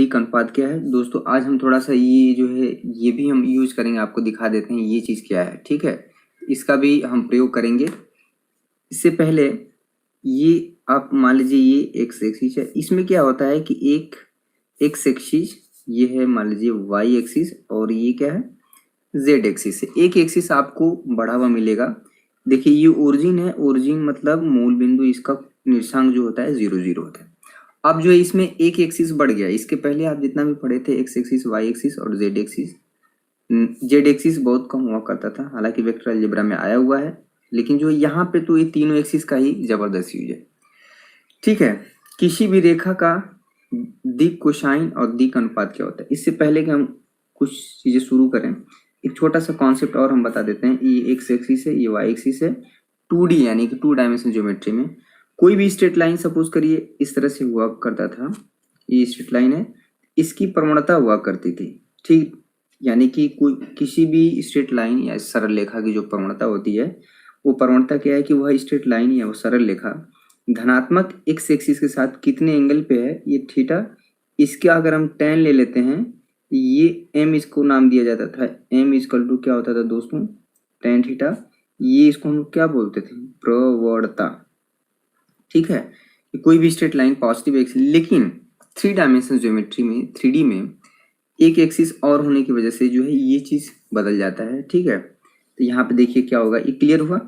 दिक् अनुपात क्या है दोस्तों। आज हम थोड़ा सा ये जो है ये भी हम यूज करेंगे, आपको दिखा देते हैं ये चीज क्या है। ठीक है, इसका भी हम प्रयोग करेंगे। इससे पहले ये आप मान लीजिए ये एक्स एक्सिस है, इसमें क्या होता है कि एक एक्स एक्सिस ये है, मान लीजिए वाई एक्सिस, और ये क्या है जेड एक्सिस है। एक एक्सिस आपको बढ़ा हुआ मिलेगा। देखिए ये ओरिजिन है, ओरिजिन मतलब मूल बिंदु, इसका निर्देशांक जो होता है 0 0 होता है। अब जो है इसमें एक एक्सिस बढ़ गया। इसके पहले आप जितना भी पढ़े थे एक्स एक्सिस, वाई एक्सिस और जेड एक्सिस, जेड एक्सिस बहुत कम हुआ करता था, हालांकि वेक्टर अलजेब्रा में आया हुआ है, लेकिन जो यहाँ पे तो ये तीनों एक्सिस का ही जबरदस्त यूज है। ठीक है, किसी भी रेखा का दिक् कोसाइन और दिक् अनुपात क्या होता है। इससे पहले कि हम कुछ चीजें शुरू करें, एक छोटा सा कॉन्सेप्ट और हम बता देते हैं। ये एक्स एक्सिस है, ये वाई एक्सिस है। 2D यानी कि 2 डायमेंशन ज्योमेट्री में कोई भी स्ट्रेट लाइन सपोज करिए इस तरह से हुआ करता था, ये स्ट्रेट लाइन है, इसकी प्रवणता हुआ करती थी। ठीक, यानी कि कोई किसी भी स्ट्रेट लाइन या सरल रेखा की जो प्रवणता होती है, वो प्रवणता क्या है कि वह स्ट्रेट लाइन या वो सरल रेखा धनात्मक एक्स एक्सिस के साथ कितने एंगल पे है, ये थीटा। इसका अगर हम tan ले लेते हैं, ये m इसको नाम दिया जाता था, m इक्वल टू क्या होता था दोस्तों, tan थीटा। ये इसको हम क्या बोलते थे, प्रवणता। ठीक है, कोई भी स्ट्रेट लाइन पॉजिटिव एक्सिस, लेकिन 3 डायमेंशन ज्योमेट्री में 3D में एक एक्सिस और होने की वजह से जो है ये चीज बदल जाता है। ठीक है, तो यहाँ पे देखिए क्या होगा, ये क्लियर हुआ।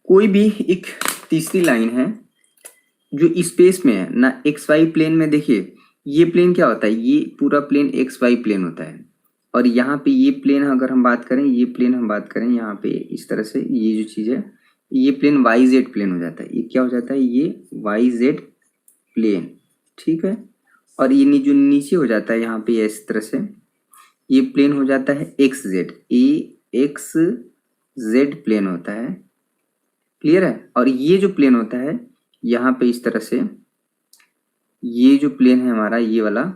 कोई भी एक तीसरी लाइन है जो स्पेस में है ना, एक्स वाई प्लेन में। देखिए ये प्लेन क्या होता है, ये पूरा प्लेन एक्स वाई प्लेन होता है, और यहाँ पे ये प्लेन अगर हम बात करें, ये प्लेन हम बात करें यहाँ पे इस तरह से, ये जो चीज है ये प्लेन वाई जेड प्लेन हो जाता है। ये क्या हो जाता है, ये वाई जेड प्लेन। ठीक है, और ये जो नीचे हो जाता है यहाँ पे इस तरह से, ये प्लेन हो जाता है एक्स जेड, ये एक्स जेड प्लेन होता है। क्लियर है, और ये जो प्लेन होता है यहाँ पे इस तरह से, ये जो प्लेन है हमारा ये वाला,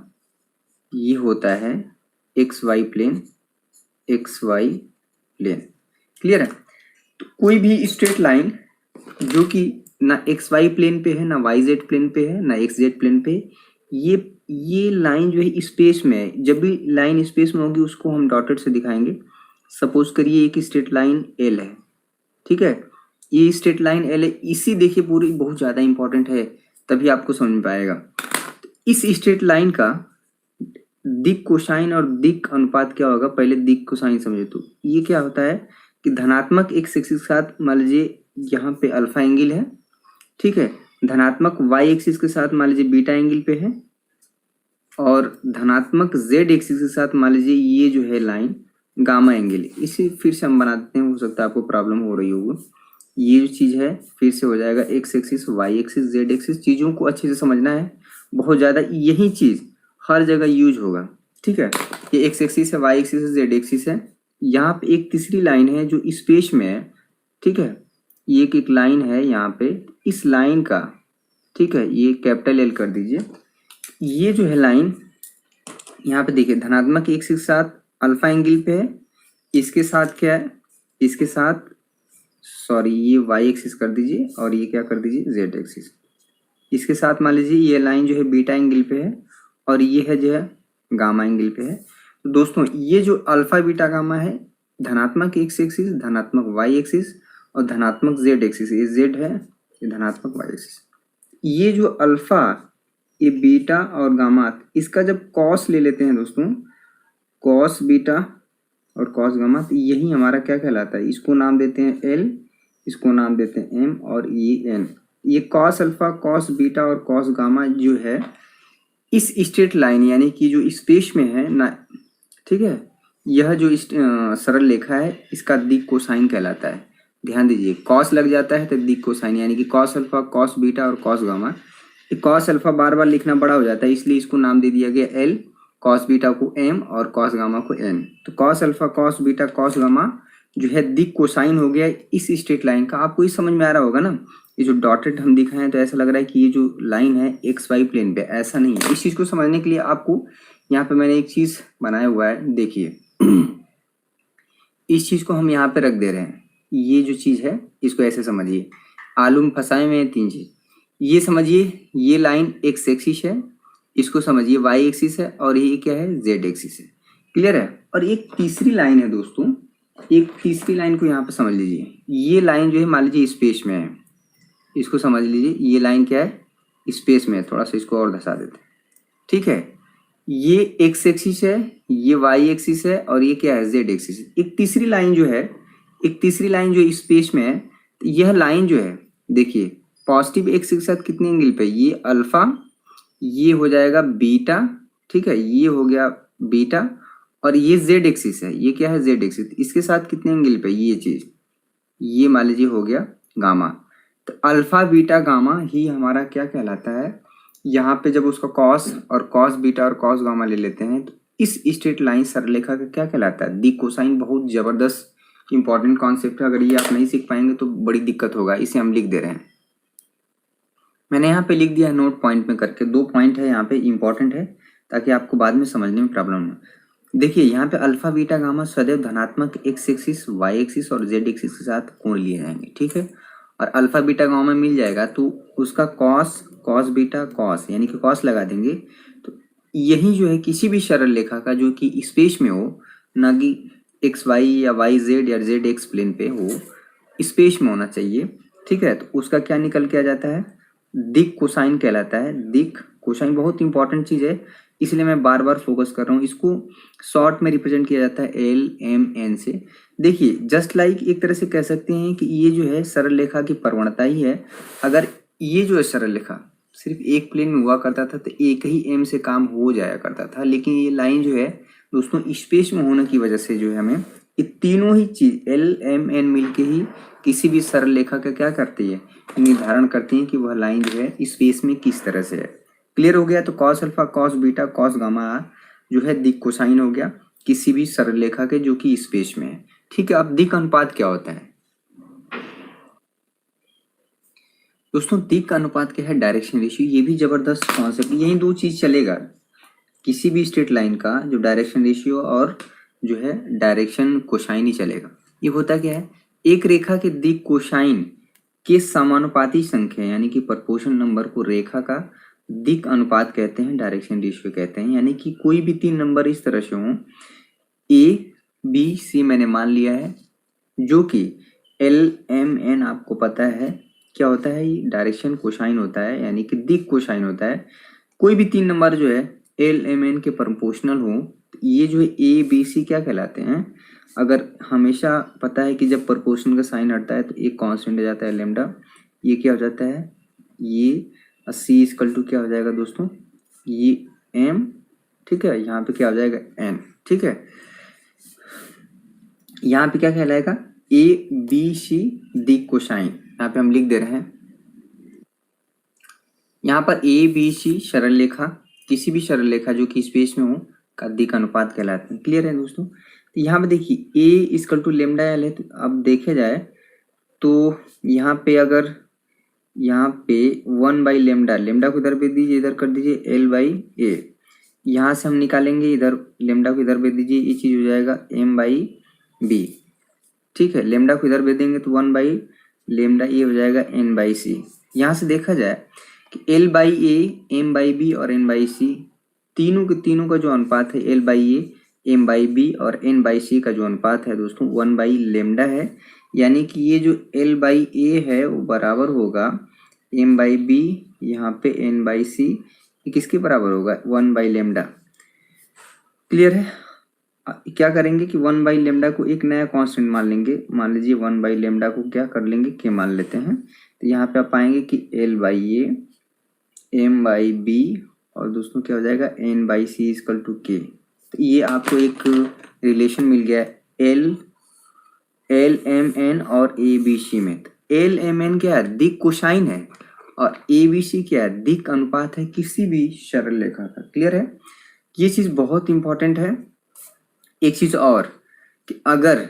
ये होता है X Y plane, X Y plane. Clear है, तो कोई भी स्ट्रेट लाइन जो कि ना एक्स वाई प्लेन पे है, ना वाई जेड प्लेन पे है, ना एक्स जेड प्लेन पे, ये लाइन जो है स्पेस में है। जब भी लाइन स्पेस में होगी उसको हम डॉटेड से दिखाएंगे। सपोज करिए एक स्ट्रेट लाइन एल है। ठीक है, ये स्ट्रेट लाइन एल है, इसी देखिए पूरी बहुत ज्यादा इंपॉर्टेंट है, तभी आपको समझ में पाएगा। इस स्ट्रेट लाइन का दिक् कोसाइन और दिक् अनुपात क्या होगा, पहले दिक् कोसाइन समझे। तो ये क्या होता है कि धनात्मक एक्स एक्सिस के साथ मान लीजिए यहाँ पे अल्फा एंगल है। ठीक है, धनात्मक वाई एक्सिस के साथ मान लीजिए बीटा एंगल पे है, और धनात्मक जेड एक्सिस के साथ मान लीजिए ये जो है लाइन गामा एंगल। इसे फिर से हम बना देते हैं, हो सकता है आपको प्रॉब्लम हो रही होगी। ये जो चीज है फिर से हो जाएगा X axis, Y axis, Z axis. चीजों को अच्छे से समझना है, बहुत ज्यादा यही चीज हर जगह यूज होगा। ठीक है, ये एक्स एक्सिस है, वाई एक्सिस है, जेड एक्सिस है। यहाँ पे एक तीसरी लाइन है जो स्पेस में है। ठीक है, ये एक लाइन है यहाँ पे, इस लाइन का, ठीक है, ये कैपिटल एल कर दीजिए। ये जो है लाइन यहाँ पे देखिए धनात्मक एक्स के साथ अल्फा एंगल पे है, इसके साथ क्या है, इसके साथ सॉरी ये वाई एक्सिस कर दीजिए, और ये क्या कर दीजिए जेड एक्सिस। इसके साथ मान लीजिए ये लाइन जो है बीटा एंगल पे है, और ये है जो है गामा एंगल पे है। तो दोस्तों ये जो अल्फा बीटा गामा है, धनात्मक एक्स एक्सिस, धनात्मक वाई एक्सिस और धनात्मक जेड एक्सिस, ये जेड है, ये धनात्मक वाई एक्सिस। ये जो अल्फा, ये बीटा और गामा, इसका जब कॉस ले लेते हैं दोस्तों, कॉस बीटा और कॉस गामा, तो यही हमारा क्या कहलाता है, इसको नाम देते हैं एल, इसको नाम देते हैं एम, और ये एन। ये कॉस अल्फा, कॉस बीटा और कॉस गामा जो है इस स्ट्रेट लाइन यानी कि जो स्पेस में है ना, ठीक है, यह जो सरल रेखा है इसका दिक् कोसाइन कहलाता है। ध्यान दीजिए, कॉस लग जाता है तो दिक् कोसाइन, यानी कि कॉस अल्फा, कॉस बीटा और कॉस गामा। कॉस अल्फा बार बार लिखना बड़ा हो जाता है, इसलिए इसको नाम दे दिया गया एल, कॉस बीटा को एम और कॉस गामा को एन। तो cos alpha, cos beta, cos gamma जो है दिक् कोसाइन हो गया इस स्ट्रेट लाइन का। आपको ये समझ में आ रहा होगा ना, ये जो डॉटेड हम दिखाए हैं तो ऐसा लग रहा है कि ये जो लाइन है एक्स वाई प्लेन पे, ऐसा नहीं है। इस चीज को समझने के लिए आपको यहाँ पे मैंने एक चीज बनाया हुआ है, देखिए इस चीज को हम यहाँ पे रख दे रहे हैं। ये जो चीज है इसको ऐसे समझिए, आलू में फंसाए हुए हैं 3 चीज। ये समझिए, ये लाइन एक्स एक्सिस है, इसको समझिए, वाई एक्सिस है और ये क्या है, जेड एक्सिस है। क्लियर है। और एक तीसरी लाइन है दोस्तों, एक तीसरी लाइन को यहाँ पे समझ लीजिए। ये लाइन जो है मान लीजिए स्पेस में है, इसको समझ लीजिए। ये लाइन क्या है, स्पेस में है। थोड़ा सा इसको और धसा देते हैं, ठीक है। ये एक्स एक्सिस है, ये वाई एक्सिस है और ये क्या है, जेड एक्सिस है। एक तीसरी लाइन जो है, एक तीसरी लाइन जो स्पेस में है, तो यह लाइन जो है देखिए पॉजिटिव एक्स के साथ कितने एंगल पे, ये अल्फा, ये हो जाएगा बीटा, ठीक है, ये हो गया बीटा, और ये जेड एक्सिस है, ये क्या है, जेड एक्सिस, इसके साथ कितने एंगल पे, ये चीज, ये मान लीजिए हो गया गामा। तो अल्फा बीटा गामा ही हमारा क्या कहलाता है, यहाँ पे जब उसका कॉस और कॉस बीटा और कॉस गामा ले लेते हैं तो इस स्ट्रेट लाइन सरलेखा का क्या कहलाता है, दी कोसाइन। बहुत जबरदस्त इंपॉर्टेंट कॉन्सेप्ट है, अगर ये आप नहीं सीख पाएंगे तो बड़ी दिक्कत होगा। इसे हम लिख दे रहे हैं, मैंने यहाँ पे लिख दिया है नोट पॉइंट में करके। 2 पॉइंट है यहाँ पे, इंपॉर्टेंट है ताकि आपको बाद में समझने में प्रॉब्लम हो। देखिए यहाँ पे अल्फा बीटा गामा सदैव धनात्मक एक्स एक्सिस, वाई एक्सिस और जेड एक्सिस के साथ कोण लिए जाएंगे, ठीक है। और अल्फा बीटा गामा मिल जाएगा तो उसका कॉस, कॉस बीटा कॉस, यानी कि कॉस लगा देंगे। तो यही जो है किसी भी सरल रेखा का जो कि स्पेस में हो, ना कि एक्स वाई या वाई जेड या जेड एक्स प्लेन पे हो, स्पेस में होना चाहिए, ठीक है। तो उसका क्या निकल के आ जाता है, दिक कोसाइन कहलाता है। दिक कोसाइन बहुत इंपॉर्टेंट चीज है, इसलिए मैं बार बार फोकस कर रहा हूँ। इसको शॉर्ट में रिप्रेजेंट किया जाता है LMN से। देखिए जस्ट लाइक एक तरह से कह सकते हैं कि ये जो है सरल रेखा की प्रवणता ही है। अगर ये जो है सरल रेखा सिर्फ एक प्लेन में हुआ करता था तो एक ही M से काम हो जाया करता था, लेकिन ये लाइन जो है दोस्तों स्पेस में होने की वजह से जो है हमें ये तीनों ही चीज LMN मिलके ही किसी भी सरल रेखा का क्या करती है, निर्धारण करती है कि वह लाइन जो है स्पेस में किस तरह से है। क्लियर हो गया। तो cos alpha cos beta cos gamma जो है दिक कोसाइन हो गया किसी भी सरल रेखा के जो कि स्पेस में है, ठीक है। अब दिक अनुपात क्या होता है दोस्तों, दिक अनुपात क्या है, डायरेक्शन रेशियो। ये भी जबरदस्त कॉन्सेप्ट, यही 2 चीज चलेगा किसी भी स्ट्रेट लाइन का, जो डायरेक्शन रेशियो और जो है डायरेक्शन कोसाइन ही चलेगा। ये होता क्या है, एक रेखा के दिक कोसाइन के समानुपाती संख्या यानी कि प्रपोर्शन नंबर को रेखा का दिक अनुपात कहते हैं, डायरेक्शन रेशियो कहते हैं। यानी कि कोई भी 3 नंबर इस तरह से हों, ABC मैंने मान लिया है, जो कि LMN आपको पता है क्या होता है, ये डायरेक्शन कोसाइन होता है, यानी कि दिक कोसाइन होता है। कोई भी 3 नंबर जो है LMN के प्रोपोर्शनल हो, ये जो है ABC क्या कहलाते हैं। अगर हमेशा पता है कि जब प्रोपोर्शन का साइन हटता है तो एक कांस्टेंट आ जाता है लैम्डा, ये क्या हो जाता है, ये C इक्वल टू क्या हो जाएगा दोस्तों, ये M, ठीक है। यहाँ पे क्या हो जाएगा N, ठीक है। यहाँ पे क्या कहलाएगा, ABC दिक कोसाइन, यहाँ पे हम लिख दे रहे हैं। यहाँ पर ABC सरल रेखा, किसी भी सरल रेखा जो कि स्पेस में हो का दिक अनुपात कहलाते हैं। क्लियर है दोस्तों। तो यहाँ पे देखिए A equal to lambda L है, तो अब देखे जाए तो यहाँ पे अगर यहाँ पे 1 बाई लेमडा, लेमडा को इधर भेज दीजिए, इधर कर दीजिए L बाई A, यहाँ से हम निकालेंगे इधर लेमडा को इधर भेज दीजिए, ये चीज हो जाएगा M बाई B, ठीक है। लेमडा को इधर भेज देंगे तो 1 बाई लेमडा ये हो जाएगा N बाई C। यहाँ से देखा जाए कि L by A, M by B और N बाई C तीनों के तीनों का जो अनुपात है L by A, M by B और N बाई C का जो अनुपात है दोस्तों 1 बाई लेमडा है। यानी कि ये जो L बाई A है वो बराबर होगा M बाई B, यहाँ पे N बाई C, ये किसके बराबर होगा, 1 बाई लेमडा। क्लियर है। क्या करेंगे कि 1 बाई लेमडा को एक नया कांस्टेंट मान लेंगे, मान लीजिए 1 बाई लेमडा को क्या कर लेंगे, के मान लेते हैं। तो यहाँ पे आप पाएंगे कि L by A, M by B और दोस्तों क्या हो जाएगा N by C equal to K। तो ये आपको एक रिलेशन मिल गया LMN और ABC में। तो LMN क्या है, दिक कोसाइन है, और ABC क्या है, दिक अनुपात है किसी भी सरल रेखा का। क्लियर है। ये चीज बहुत इंपॉर्टेंट है। एक चीज और कि अगर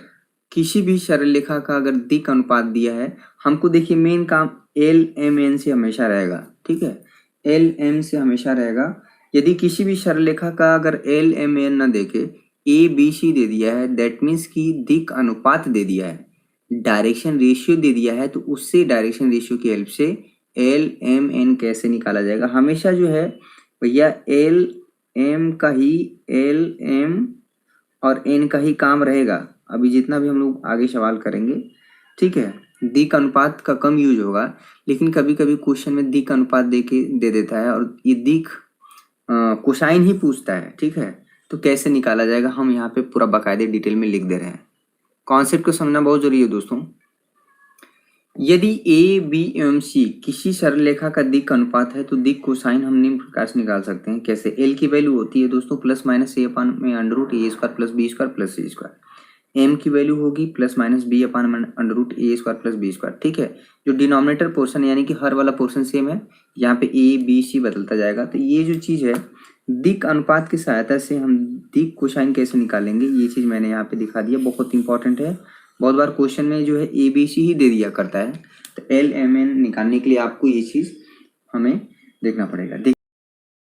किसी भी सरल रेखा का अगर दिक अनुपात दिया है, हमको देखिए मेन काम LMN से हमेशा रहेगा, ठीक है। LM से हमेशा रहेगा। यदि किसी भी सरल रेखा का अगर LMN न देके ABC दे दिया है, दैट मीन्स कि दिक अनुपात दे दिया है, डायरेक्शन रेशियो दे दिया है, तो उससे डायरेक्शन रेशियो की हेल्प से LMN कैसे निकाला जाएगा। हमेशा जो है भैया एल एम का ही एल एम और एन का ही काम रहेगा अभी जितना भी हम लोग आगे सवाल करेंगे, ठीक है। दिक् अनुपात का कम यूज होगा, लेकिन कभी कभी क्वेश्चन में दिक् अनुपात दे देता है और ये दिक् कोसाइन ही पूछता है, ठीक है। तो कैसे निकाला जाएगा हम यहाँ पे पूरा बाकायदे डिटेल में लिख दे रहे हैं। कॉन्सेप्ट को समझना बहुत जरूरी है दोस्तों। यदि ए बी एवं सी किसी सरल रेखा का दिक् अनुपात है तो दिक् कोसाइन हम निम्न प्रकार से निकाल सकते हैं। कैसे? एल की वैल्यू होती है दोस्तों प्लस माइनस ए अपान में under root A square plus B square plus C square. M की वैल्यू होगी plus minus B upon under root A square plus B square, ठीक है। जो डिनोमिनेटर पोर्शन यानी कि हर वाला पोर्शन सेम है, यहाँ पे ए बी सी बदलता जाएगा। तो ये जो चीज है दिक् अनुपात की सहायता से हम दिक् कोसाइन कैसे निकालेंगे, ये चीज मैंने यहाँ पे दिखा दिया, बहुत इंपॉर्टेंट है। बहुत बार क्वेश्चन में जो है ए बी सी ही दे दिया करता है, तो एल एम एन निकालने के लिए आपको ये चीज हमें देखना पड़ेगा।